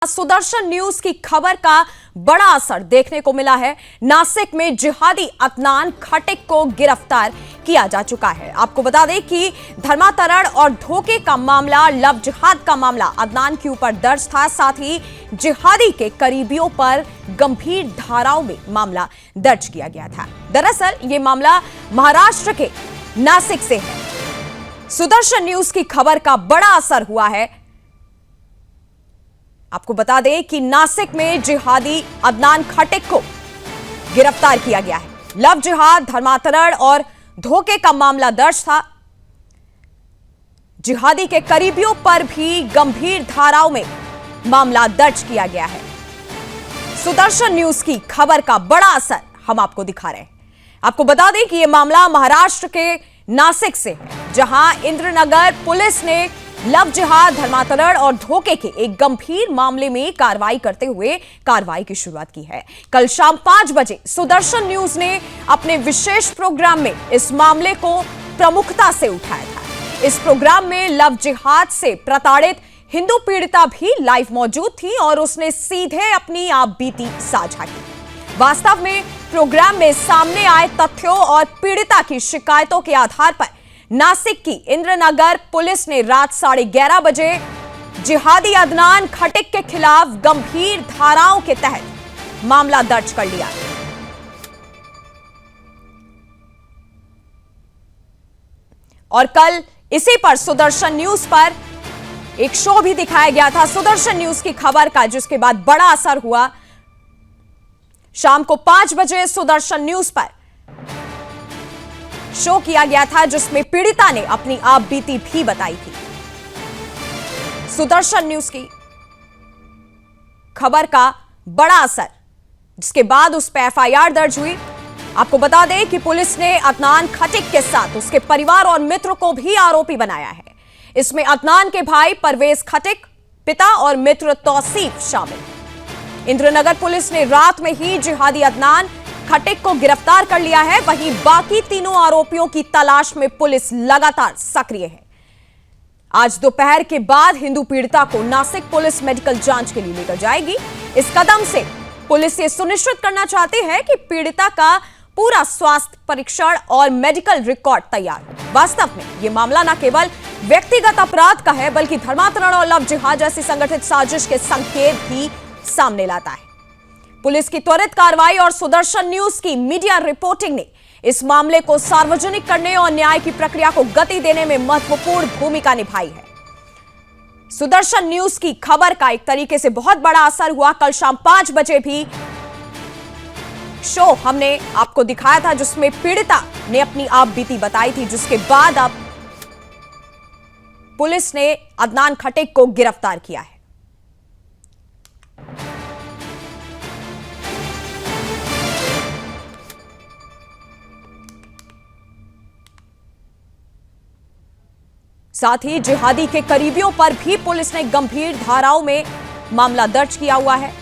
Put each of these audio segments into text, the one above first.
Sudarshan news की खबर का बड़ा असर देखने को मिला है। नासिक में जिहादी अदनान खटिक को गिरफ्तार किया जा चुका है। आपको बता दें कि धर्मांतरण और धोखे का मामला, लव जिहाद का मामला अदनान के ऊपर दर्ज था। साथ ही जिहादी के करीबियों पर गंभीर धाराओं में मामला दर्ज किया गया था। दरअसल ये मामला महाराष्ट्र के नासिक से है। सुदर्शन न्यूज की खबर का बड़ा असर हुआ है। आपको बता दें कि नासिक में जिहादी अदनान खटिक को गिरफ्तार किया गया है। लव जिहाद, धर्मांतरण और धोखे का मामला दर्ज था। जिहादी के करीबियों पर भी गंभीर धाराओं में मामला दर्ज किया गया है। सुदर्शन न्यूज की खबर का बड़ा असर हम आपको दिखा रहे हैं। आपको बता दें कि यह मामला महाराष्ट्र के नासिक से है, जहां इंद्रनगर पुलिस ने लव जिहाद, धर्मांतरण और धोखे के एक गंभीर मामले में कार्रवाई करते हुए कार्रवाई की शुरुआत की है। कल शाम 5 बजे सुदर्शन न्यूज ने अपने विशेष प्रोग्राम में इस मामले को प्रमुखता से उठाया था। इस प्रोग्राम में लव जिहाद से प्रताड़ित हिंदू पीड़िता भी लाइव मौजूद थी और उसने सीधे अपनी आप बीती साझा की। वास्तव में प्रोग्राम में सामने आए तथ्यों और पीड़िता की शिकायतों के आधार पर नासिक की इंद्रनगर पुलिस ने रात 11:30 बजे जिहादी अदनान खटिक के खिलाफ गंभीर धाराओं के तहत मामला दर्ज कर लिया। और कल इसी पर सुदर्शन न्यूज पर एक शो भी दिखाया गया था, सुदर्शन न्यूज की खबर का, जिसके बाद बड़ा असर हुआ। शाम को 5 बजे सुदर्शन न्यूज पर शो किया गया था, जिसमें पीड़िता ने अपनी आप बीती भी बताई थी। सुदर्शन न्यूज की खबर का बड़ा असर, जिसके बाद उस पर एफआईआर दर्ज हुई। आपको बता दें कि पुलिस ने अदनान खटिक के साथ उसके परिवार और मित्र को भी आरोपी बनाया है। इसमें अदनान के भाई परवेज खटिक, पिता और मित्र तौसीफ शामिल। इंद्रनगर पुलिस ने रात में ही जिहादी अदनान खटिक को गिरफ्तार कर लिया है। वहीं बाकी तीनों आरोपियों की तलाश में पुलिस लगातार सक्रिय है। आज दोपहर के बाद हिंदू पीड़िता को नासिक पुलिस मेडिकल जांच के लिए लेकर जाएगी। इस कदम से पुलिस ये सुनिश्चित करना चाहती है कि पीड़िता का पूरा स्वास्थ्य परीक्षण और मेडिकल रिकॉर्ड तैयार हो। वास्तव में यह मामला न केवल व्यक्तिगत अपराध का है, बल्कि धर्मांतरण और लव जिहाद जैसी संगठित साजिश के संकेत भी सामने लाता है। पुलिस की त्वरित कार्रवाई और सुदर्शन न्यूज की मीडिया रिपोर्टिंग ने इस मामले को सार्वजनिक करने और न्याय की प्रक्रिया को गति देने में महत्वपूर्ण भूमिका निभाई है। सुदर्शन न्यूज की खबर का एक तरीके से बहुत बड़ा असर हुआ। कल शाम 5 बजे भी शो हमने आपको दिखाया था, जिसमें पीड़िता ने अपनी आप बीती बताई थी, जिसके बाद अब पुलिस ने अदनान खटिक को गिरफ्तार किया है। साथ ही जिहादी के करीबियों पर भी पुलिस ने गंभीर धाराओं में मामला दर्ज किया हुआ है।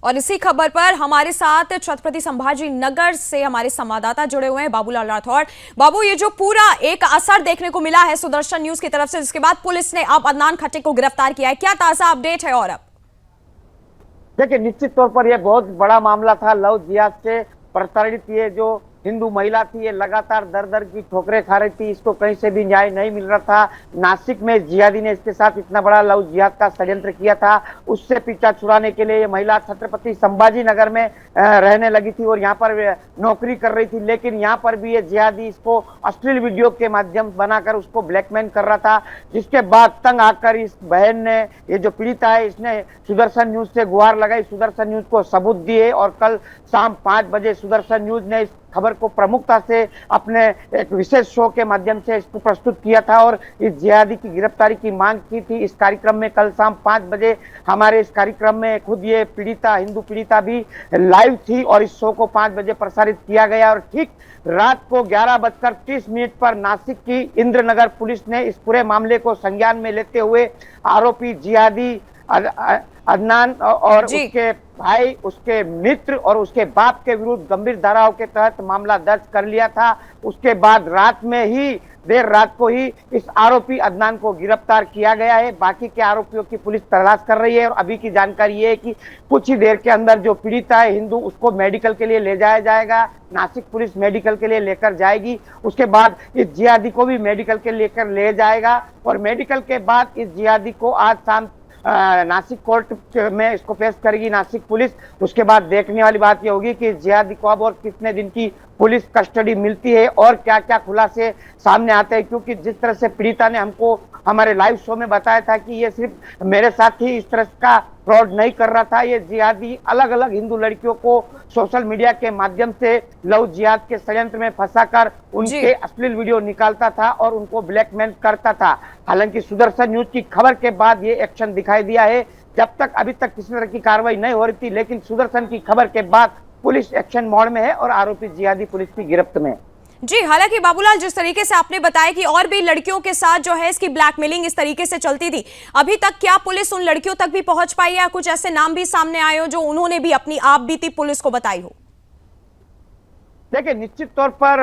और इसी खबर पर हमारे साथ छत्रपति संभाजी नगर से हमारे संवाददाता जुड़े हुए हैं, बाबूलाल राठौड़। बाबू, ये जो पूरा एक असर देखने को मिला है सुदर्शन न्यूज की तरफ से, जिसके बाद पुलिस ने अब अदनान खटिक को गिरफ्तार किया है, क्या ताजा अपडेट है? और अब देखिए, निश्चित तौर पर यह बहुत बड़ा मामला था। लव जिहाद से प्रताड़ित ये जो हिंदू महिला थी, ये लगातार दर दर की ठोकरें खा रही थी। इसको कहीं से भी न्याय नहीं मिल रहा था। नासिक में जिहादी ने इसके साथ इतना बड़ा लव जिहाद का षड्यंत्र किया था। उससे पीछा छुड़ाने के लिए ये महिला छत्रपति संभाजी नगर में रहने लगी थी और यहाँ पर नौकरी कर रही थी। लेकिन यहाँ पर भी ये जिहादी इसको अश्लील वीडियो के माध्यम बनाकर उसको ब्लैकमेल कर रहा था, जिसके बाद तंग आकर इस बहन ने, ये जो पीड़िता है, इसने सुदर्शन न्यूज से गुहार लगाई। सुदर्शन न्यूज को सबूत दिए और कल शाम 5 बजे सुदर्शन न्यूज ने इस खबर को प्रमुखता से अपने एक विशेष शो के माध्यम से इसको प्रस्तुत किया था और इस जिहादी की गिरफ्तारी की मांग की थी। इस कार्यक्रम में कल शाम 5 बजे हमारे इस कार्यक्रम में खुद ये पीड़िता, हिंदू पीड़िता भी लाइव थी और इस शो को 5 बजे प्रसारित किया गया। और ठीक रात को 11:30 पर नासिक की इंद्रनगर पुलिस ने इस पूरे मामले को संज्ञान में लेते हुए आरोपी जिहादी अदनान और जी। उसके भाई, उसके मित्र और उसके बाप के विरुद्ध गंभीर धाराओं के तहत मामला दर्ज कर लिया था। उसके बाद रात में ही, देर रात को ही इस आरोपी अदनान को गिरफ्तार किया गया है। बाकी के आरोपियों की पुलिस तलाश कर रही है और अभी की जानकारी ये है कि कुछ ही देर के अंदर जो पीड़िता है हिंदू, उसको मेडिकल के लिए ले जाया जाएगा। नासिक पुलिस मेडिकल के लिए लेकर जाएगी। उसके बाद इस जिहादी को भी मेडिकल के लेकर ले जाएगा और मेडिकल के बाद इस जिहादी को आज शाम नासिक कोर्ट में इसको पेश करेगी नासिक पुलिस। उसके बाद देखने वाली बात यह होगी कि जिहादी को अब और कितने दिन की पुलिस कस्टडी मिलती है और क्या क्या खुलासे सामने आते हैं, क्योंकि जिस तरह से पीड़िता ने हमको हमारे लाइव शो में बताया था कि ये सिर्फ मेरे साथ ही इस तरह का फ्रॉड नहीं कर रहा था, ये जिहादी अलग अलग हिंदू लड़कियों को सोशल मीडिया के माध्यम से लव जिहाद के षड्यंत्र में फंसाकर उनके अश्लील वीडियो निकालता था और उनको ब्लैकमेल करता था। हालांकि सुदर्शन न्यूज की खबर के बाद ये एक्शन दिखाई दिया है। जब तक अभी तक किसी तरह की कार्रवाई नहीं हो रही थी, लेकिन सुदर्शन की खबर के बाद पुलिस एक्शन मोड में है और आरोपी जिहादी पुलिस की गिरफ्त में है। जी, हालांकि बाबूलाल, जिस तरीके से आपने बताया कि और भी लड़कियों के साथ जो है इसकी ब्लैकमेलिंग इस तरीके से चलती थी, अभी तक क्या पुलिस उन लड़कियों तक भी पहुंच पाई है? कुछ ऐसे नाम भी सामने आए हो जो उन्होंने भी अपनी आप बीती पुलिस को बताई हो? देखिए, निश्चित तौर पर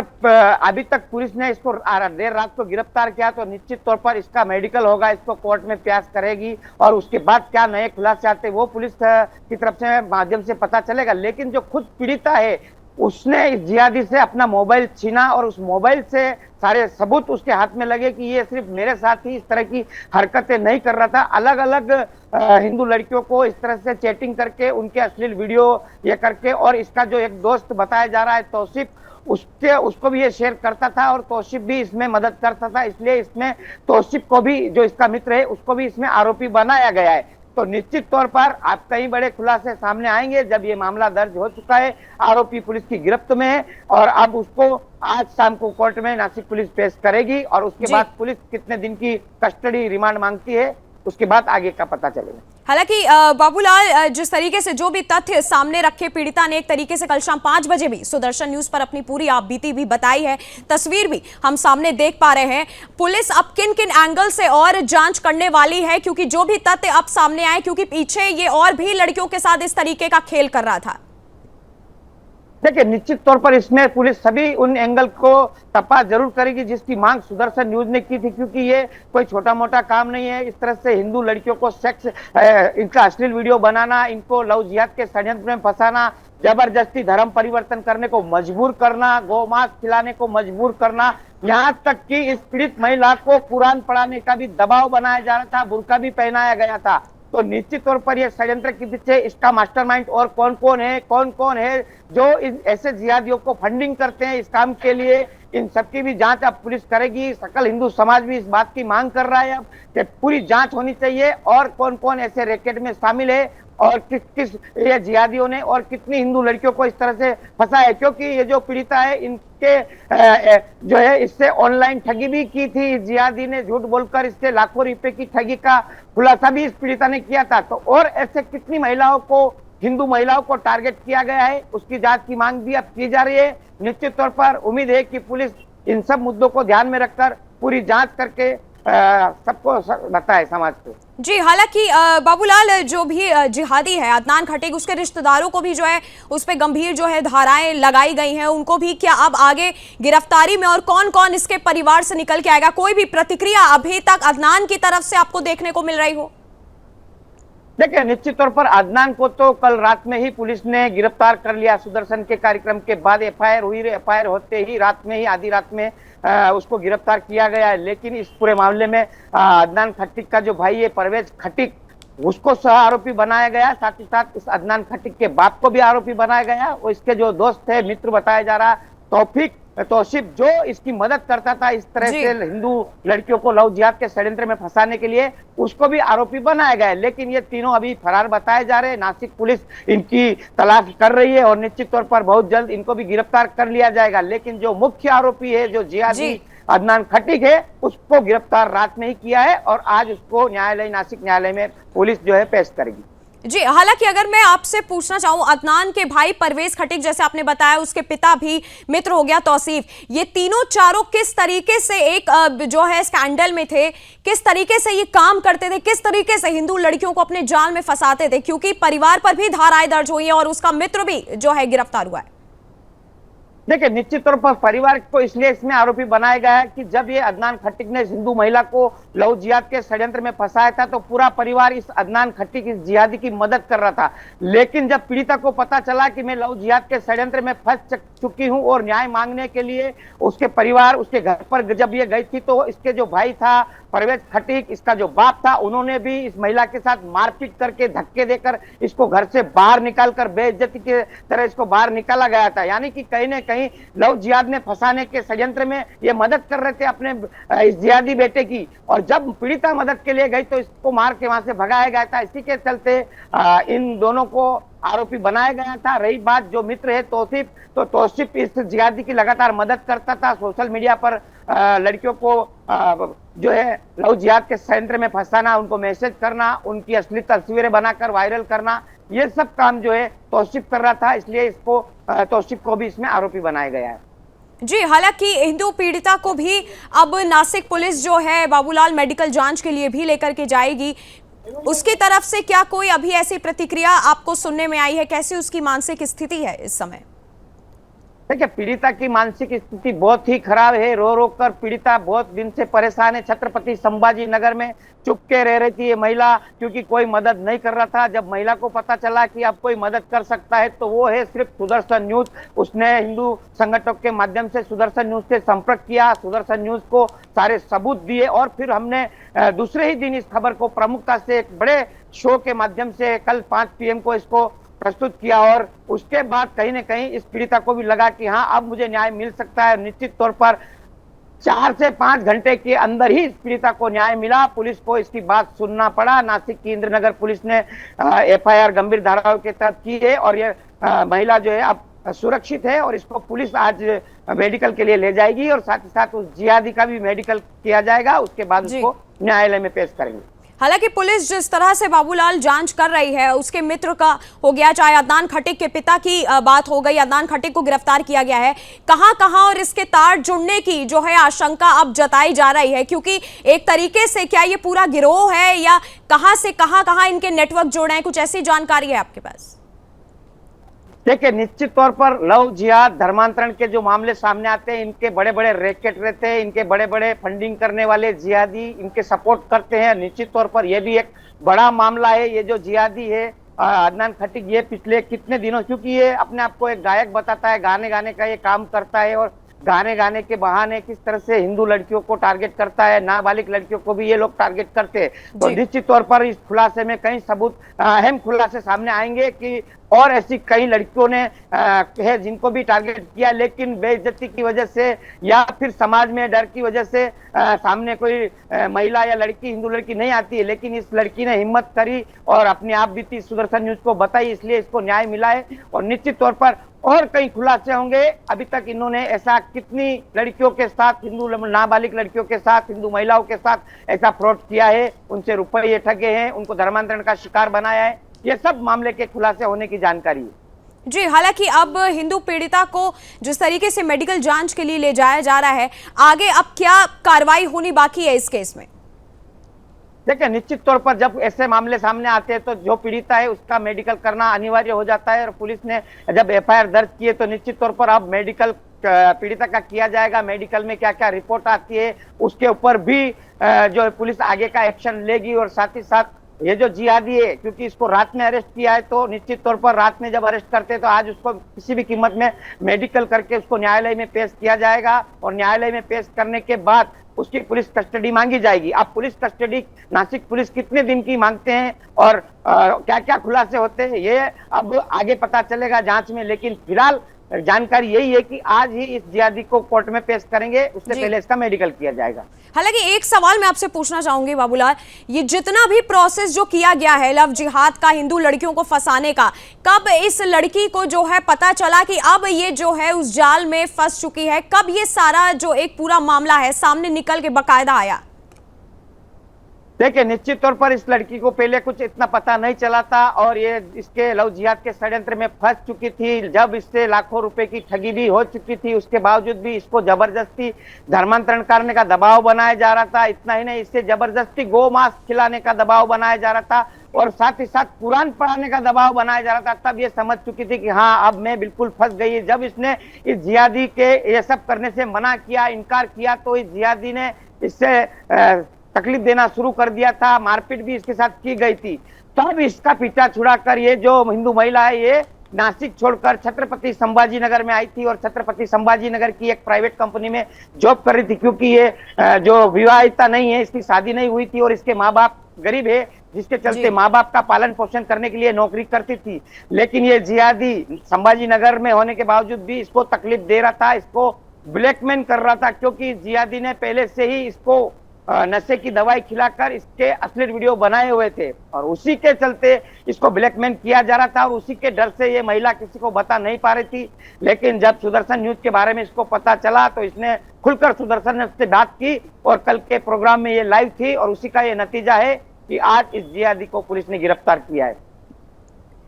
अभी तक पुलिस ने इसको देर रात को गिरफ्तार किया, तो निश्चित तौर पर इसका मेडिकल होगा, इसको कोर्ट में पेश करेगी और उसके बाद क्या नए खुलासे आते वो पुलिस की तरफ से माध्यम से पता चलेगा। लेकिन जो खुद पीड़िता है उसने इस जिहादी से अपना मोबाइल छीना और उस मोबाइल से सारे सबूत उसके हाथ में लगे कि ये सिर्फ मेरे साथ ही इस तरह की हरकतें नहीं कर रहा था। अलग अलग हिंदू लड़कियों को इस तरह से चैटिंग करके उनके अश्लील वीडियो ये करके, और इसका जो एक दोस्त बताया जा रहा है तौसीफ, उसको भी ये शेयर करता था और तौसीफ भी इसमें मदद करता था। इसलिए इसमें तौसीफ को भी, जो इसका मित्र है, उसको भी इसमें आरोपी बनाया गया है। तो निश्चित तौर पर आप कई बड़े खुलासे सामने आएंगे जब ये मामला दर्ज हो चुका है, आरोपी पुलिस की गिरफ्त में है और अब उसको आज शाम को कोर्ट में नासिक पुलिस पेश करेगी और उसके बाद पुलिस कितने दिन की कस्टडी रिमांड मांगती है उसके बाद आगे का पता चलेगा। हालांकि बाबूलाल, जिस तरीके से जो भी तथ्य सामने रखे पीड़िता ने, एक तरीके से कल शाम 5 बजे भी सुदर्शन न्यूज पर अपनी पूरी आप बीती भी बताई है, तस्वीर भी हम सामने देख पा रहे हैं। पुलिस अब किन किन एंगल से और जांच करने वाली है, क्योंकि जो भी तथ्य अब सामने आए, क्योंकि पीछे ये और भी लड़कियों के साथ इस तरीके का खेल कर रहा था? देखिए, निश्चित तौर पर इसमें पुलिस सभी उन एंगल को तपास जरूर करेगी जिसकी मांग सुदर्शन न्यूज ने की थी, क्योंकि ये कोई छोटा मोटा काम नहीं है। इस तरह से हिंदू लड़कियों को सेक्स, इनका अश्लील वीडियो बनाना, इनको लव जिहाद के षड्यंत्र में फंसाना, जबरदस्ती धर्म परिवर्तन करने को मजबूर करना, गौमांस खिलाने को मजबूर करना, यहाँ तक कि इस पीड़ित महिला को कुरान पढ़ाने का भी दबाव बनाया जा रहा था, बुर्का भी पहनाया गया था। तो निश्चित तौर पर यह षड्यंत्र के पीछे इसका मास्टरमाइंड और कौन कौन है जो ऐसे जिहादियों को फंडिंग करते हैं इस काम के लिए, इन सबकी भी जांच अब पुलिस करेगी। सकल हिंदू समाज भी इस बात की मांग कर रहा है अब कि पूरी जांच होनी चाहिए और कौन कौन ऐसे रैकेट में शामिल है और किस किस ये जिहादियों ने और कितनी हिंदू लड़कियों को इस तरह से फंसा है। क्योंकि ये जो पीड़िता है, इनके जो है इससे ऑनलाइन ठगी भी की थी, जिहादी ने झूठ बोलकर इससे लाखों रुपए की ठगी का खुलासा भी इस पीड़िता ने किया था। तो और ऐसे कितनी महिलाओं को, हिंदू महिलाओं को टारगेट किया गया है, उसकी जांच की मांग भी अब की जा रही है। निश्चित तौर पर उम्मीद है कि पुलिस इन सब मुद्दों को ध्यान में रखकर पूरी जांच करके सबको बताए समाज को। जी, हालांकि बाबूलाल, जो भी जिहादी है अदनान खटीक, उसके रिश्तेदारों को भी जो है उस पर गंभीर जो है धाराएं लगाई गई हैं, उनको भी क्या अब आगे गिरफ्तारी में, और कौन कौन इसके परिवार से निकल के आएगा, कोई भी प्रतिक्रिया अभी तक अदनान की तरफ से आपको देखने को मिल रही हो? देखिए, निश्चित तौर पर अदनान को तो कल रात में ही पुलिस ने गिरफ्तार कर लिया। सुदर्शन के कार्यक्रम के बाद एफआईआर हुई, एफआईआर होते ही रात में ही, आधी रात में उसको गिरफ्तार किया गया है। लेकिन इस पूरे मामले में अदनान खटीक का जो भाई है परवेज खटीक, उसको सह आरोपी बनाया गया। साथ ही साथ इस अदनान खटीक के बाप को भी आरोपी बनाया गया और इसके जो दोस्त है, मित्र बताया जा रहा तौसीफ, जो इसकी मदद करता था इस तरह से हिंदू लड़कियों को लव जिहाद के षड्यंत्र में फंसाने के लिए, उसको भी आरोपी बनाया गया है। लेकिन ये तीनों अभी फरार बताए जा रहे हैं। नासिक पुलिस इनकी तलाश कर रही है और निश्चित तौर पर बहुत जल्द इनको भी गिरफ्तार कर लिया जाएगा। लेकिन जो मुख्य आरोपी है, जो जिहादी अदनान खटीक है, उसको गिरफ्तार रात में ही किया है और आज उसको न्यायालय, नासिक न्यायालय में पुलिस जो है पेश करेगी। जी, हालांकि अगर मैं आपसे पूछना चाहूं, अदनान के भाई परवेज खटीक, जैसे आपने बताया, उसके पिता भी मित्र हो गया तौसीफ, ये तीनों चारों किस तरीके से एक जो है स्कैंडल में थे, किस तरीके से ये काम करते थे, किस तरीके से हिंदू लड़कियों को अपने जाल में फंसाते थे, क्योंकि परिवार पर भी धाराएं दर्ज हुई हैं और उसका मित्र भी जो है गिरफ्तार हुआ है। देखिए, निश्चित तौर पर परिवार को इसलिए इसमें आरोपी बनाया गया है कि जब ये अदनान खटीक ने हिंदू महिला को लव जिहाद के षड्यंत्र में फंसाया था तो पूरा परिवार इस अदनान खटीक, इस जिहादी की मदद कर रहा था। लेकिन जब पीड़िता को पता चला कि मैं लव जिहाद के षड्यंत्र में फंस चुकी हूं और न्याय मांगने के लिए उसके परिवार, उसके घर पर जब ये गई थी, तो इसके जो भाई था परवेज खटीक, इसका जो बाप था, उन्होंने भी इस महिला के साथ मारपीट करके, धक्के देकर इसको घर से बाहर निकालकर बेइज्जती के तरह इसको बाहर निकाला गया था। यानी कि कहीं ना कहीं लव जिहाद में फंसाने के षड्यंत्र में ये मदद कर रहे थे अपने इस जिहादी बेटे की। और जब पीड़िता मदद के लिए गई तो इसको मार के वहां से भगाया गया था। इसी के चलते इन दोनों को आरोपी बनाया गया था। रही बात जो मित्र है तौसीफ, तो तौसीफ इस जिहादी की लगातार मदद करता था। सोशल मीडिया पर लड़कियों को जो है लव जिहाद के षड्यंत्र में फंसाना, उनको मैसेज करना, उनकी असली तस्वीरें बनाकर वायरल करना, ये सब काम जो है तौसीफ कर रहा था। इसलिए इसको तौसीफ को भी इसमें आरोपी बनाया गया है। जी, हालांकि हिंदू पीड़िता को भी अब नासिक पुलिस जो है बाबूलाल मेडिकल जांच के लिए भी लेकर के जाएगी। उसकी तरफ से क्या कोई अभी ऐसी प्रतिक्रिया आपको सुनने में आई है? कैसी उसकी मानसिक स्थिति है इस समय? देखिए, पीड़िता की मानसिक स्थिति बहुत ही खराब है। रो रो कर पीड़िता बहुत दिन से परेशान है। छत्रपति संभाजी नगर में चुपके रह रही थी ये महिला, क्योंकि कोई मदद नहीं कर रहा था। जब महिला को पता चला कि अब कोई मदद कर सकता है तो वो है सिर्फ सुदर्शन न्यूज। उसने हिंदू संगठनों के माध्यम से सुदर्शन न्यूज से संपर्क किया, सुदर्शन न्यूज को सारे सबूत दिए और फिर हमने दूसरे ही दिन इस खबर को प्रमुखता से एक बड़े शो के माध्यम से कल 5 PM को इसको प्रस्तुत किया। और उसके बाद कहीं न कहीं इस पीड़िता को भी लगा कि हाँ, अब मुझे न्याय मिल सकता है। निश्चित तौर पर 4 से 5 घंटे के अंदर ही इस पीड़िता को न्याय मिला। पुलिस को इसकी बात सुनना पड़ा। नासिक की इंद्रनगर पुलिस ने FIR गंभीर धाराओं के तहत की है और ये महिला जो है अब सुरक्षित है और इसको पुलिस आज मेडिकल के लिए ले जाएगी और साथ ही साथ उस जिहादी का भी मेडिकल किया जाएगा। उसके बाद उसको न्यायालय में पेश करेंगे। हालांकि पुलिस जिस तरह से बाबूलाल जांच कर रही है, उसके मित्र का हो गया, चाहे अदनान खटीक के पिता की बात हो गई, अदनान खटीक को गिरफ्तार किया गया है, कहां और इसके तार जुड़ने की जो है आशंका अब जताई जा रही है, क्योंकि एक तरीके से क्या ये पूरा गिरोह है या कहां से कहां इनके नेटवर्क जोड़े हैं? कुछ ऐसी जानकारी है आपके पास? देखिए, निश्चित तौर पर लव जिहाद, धर्मांतरण के जो मामले सामने आते हैं, इनके बड़े बड़े रैकेट रहते हैं, इनके बड़े बड़े फंडिंग करने वाले जिहादी इनके सपोर्ट करते हैं। निश्चित तौर पर यह भी एक बड़ा मामला है। ये जो जिहादी है अदनान खटीक, ये पिछले कितने दिनों, क्योंकि ये अपने आप को एक गायक बताता है, गाने का ये काम करता है और गाने के बहाने किस तरह से हिंदू लड़कियों को टारगेट करता है, नाबालिग लड़कियों को भी ये लोग टारगेट करते हैं। तो निश्चित तौर पर इस खुलासे में कई सबूत, अहम खुलासे सामने आएंगे कि और ऐसी कई लड़कियों ने है जिनको भी टारगेट किया, लेकिन बेइज्जती की वजह से या फिर समाज में डर की वजह से सामने कोई महिला या लड़की, हिंदू लड़की नहीं आती है। लेकिन इस लड़की ने हिम्मत करी और अपने आप बीती सुदर्शन न्यूज को बताई, इसलिए इसको न्याय मिला है। और निश्चित तौर पर और कई खुलासे होंगे। अभी तक इन्होंने ऐसा कितनी लड़कियों के साथ, हिंदू नाबालिग लड़कियों के साथ, हिंदू महिलाओं के साथ ऐसा फ्रॉड किया है, उनसे रुपये ठगे हैं, उनको धर्मांतरण का शिकार बनाया है, ये सब मामले के खुलासे होने की जानकारी है। जी, हालांकि अब हिंदू पीड़िता को जिस तरीके से मेडिकल जांच के लिए ले जाया जा रहा है, आगे अब क्या कार्रवाई होनी बाकी है इस केस में? देखिए, निश्चित तौर पर जब ऐसे मामले सामने आते हैं तो जो पीड़िता है उसका मेडिकल करना अनिवार्य हो जाता है। और पुलिस ने जब FIR दर्ज की है तो निश्चित तौर पर अब मेडिकल पीड़िता का किया जाएगा। मेडिकल में क्या क्या रिपोर्ट आती है उसके ऊपर भी जो पुलिस आगे का एक्शन लेगी। और साथ ही साथ ये जो जिहादी है, क्योंकि इसको रात में अरेस्ट किया है, तो निश्चित तौर पर रात में जब अरेस्ट करते हैं तो आज उसको किसी भी कीमत में मेडिकल करके उसको न्यायालय में पेश किया जाएगा। और न्यायालय में पेश करने के बाद उसकी पुलिस कस्टडी मांगी जाएगी। अब पुलिस कस्टडी नासिक पुलिस कितने दिन की मांगते हैं और क्या क्या खुलासे होते हैं, ये अब आगे पता चलेगा जांच में। लेकिन फिलहाल जानकारी यही है कि आज ही इस जिहादी को कोर्ट में पेश करेंगे, उससे पहले इसका मेडिकल किया जाएगा। हालांकि एक सवाल मैं आपसे पूछना चाहूंगी बाबूलाल, ये जितना भी प्रोसेस जो किया गया है लव जिहाद का, हिंदू लड़कियों को फंसाने का, कब इस लड़की को जो है पता चला कि अब ये जो है उस जाल में फंस चुकी है? कब ये सारा जो एक पूरा मामला है सामने निकल के बकायदा आया? देखिए, निश्चित तौर पर इस लड़की को पहले कुछ इतना पता नहीं चला था और ये इसके लव जिहाद के षड्यंत्र में फंस चुकी थी। जब इससे लाखों रुपए की ठगी भी हो चुकी थी, उसके बावजूद भी इसको जबरदस्ती धर्मांतरण करने का दबाव बनाया जा रहा था। इतना ही नहीं, इससे जबरदस्ती गौ मांस खिलाने का दबाव बनाया जा रहा था और साथ ही साथ कुरान पढ़ाने का दबाव बनाया जा रहा था। तब ये समझ चुकी थी कि हाँ, अब मैं बिल्कुल फंस गई है। जब इसने इस जिहादी के ये सब करने से मना किया, इनकार किया, तो इस जिहादी ने इससे तकलीफ देना शुरू कर दिया था। मारपीट भी इसके साथ की गई थी। तब इसका पीछा छुड़ाकर ये जो हिंदू महिला है, ये नासिक छोड़कर छत्रपति संभाजी नगर में आई थी और छत्रपति संभाजी नगर की एक प्राइवेट कंपनी में जॉब कर रही थी, क्योंकि ये जो विवाहिता नहीं है, इसकी शादी नहीं हुई थी और इसके माँ बाप गरीब है, जिसके चलते माँ बाप का पालन पोषण करने के लिए नौकरी करती थी। लेकिन ये जिहादी संभाजी नगर में होने के बावजूद भी इसको तकलीफ दे रहा था, इसको ब्लैकमेल कर रहा था, क्योंकि जिहादी ने पहले से ही इसको नशे की दवाई खिलाकर इसके अश्लील वीडियो बनाए हुए थे और उसी के चलते इसको ब्लैकमेल किया जा रहा था और उसी के डर से ये महिला किसी को बता नहीं पा रही थी। लेकिन जब सुदर्शन न्यूज के बारे में इसको पता चला तो इसने खुलकर सुदर्शन ने उससे बात की और कल के प्रोग्राम में ये लाइव थी और उसी का ये नतीजा है कि आज इस जिहादी को पुलिस ने गिरफ्तार किया है।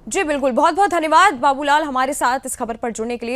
जी बिल्कुल, बहुत बहुत धन्यवाद बाबूलाल हमारे साथ इस खबर पर जुड़ने के लिए।